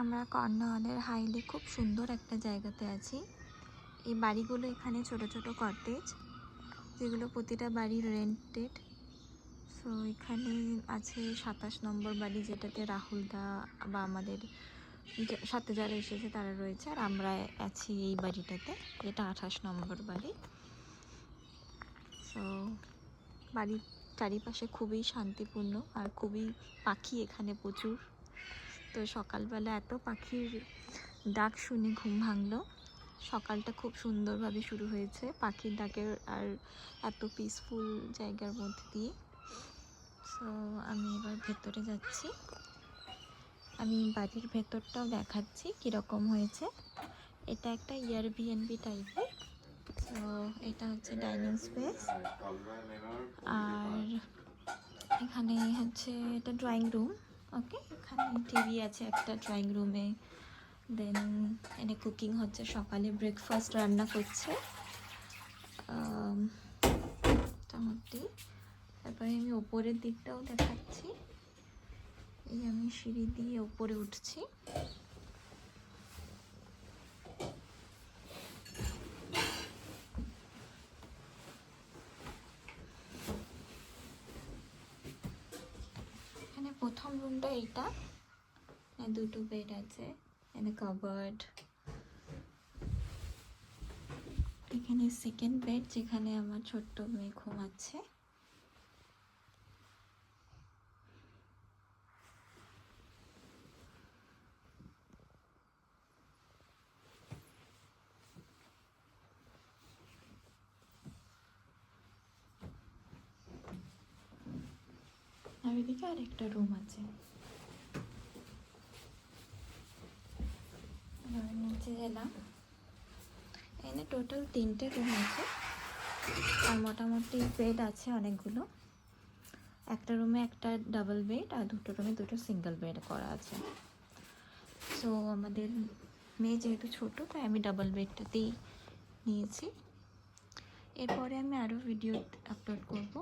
আমরা কর্নওয়ালের হাইলে খুব সুন্দর একটা জায়গাতে আছি। এই বাড়িগুলো এখানে ছোট ছোট কটেজ, যেগুলো প্রতিটা বাড়ি রেন্টেড। সো এখানে আছে 27 নম্বর বাড়ি, যেটাতে রাহুল দা বা আমাদের সাথে যারা এসেছে তারা রয়েছে, আর আমরা আছি এই বাড়িটাতে, যেটা 28 নম্বর বাড়ি। সো বাড়ির চারিপাশে খুবই শান্তিপূর্ণ আর খুবই পাখি এখানে প্রচুর। তো সকালবেলা এত পাখির ডাক শুনে ঘুম ভাঙলো। সকালটা খুব সুন্দরভাবে শুরু হয়েছে পাখির ডাকের আর এত পিসফুল জায়গার মধ্যে দিয়ে। সো আমি এবার ভেতরে যাচ্ছি, আমি বাড়ির ভেতরটাও দেখাচ্ছি কীরকম হয়েছে। এটা একটা এয়ারবিএনবি টাইপের। তো এটা হচ্ছে ডাইনিং স্পেস, আর এখানে হচ্ছে এটা ড্রয়িং রুম। ওকে, এখানে টিভি আছে একটা ড্রয়িং রুমে। দেন এনে কুকিং হচ্ছে, সকালে ব্রেকফাস্ট রান্না করছে মোটামুটি। তারপরে আমি ওপরের দিকটাও দেখাচ্ছি। এই আমি সিঁড়ি দিয়ে ওপরে উঠছি। এখানে প্রথম রুমটা এইটা, দুটো বেড আছে, এখানে কাবার্ড। এখানে সেকেন্ড বেড, যেখানে আমার ছোট্ট মেয়ে ঘুমাচ্ছে। আর এদিকে আরেকটা রুম আছে। নিচে গেলাম, এখানে টোটাল 3টে রুম আছে, আর মোটামুটি বেড আছে অনেকগুলো। একটা রুমে একটা ডাবল বেড, আর দুটো রুমে দুটো সিঙ্গেল বেড করা আছে। সো আমাদের মেয়ে যেহেতু ছোটো, তাই আমি ডাবল বেডটাতেই নিয়েছি। এরপরে আমি আরও ভিডিও আপলোড করব।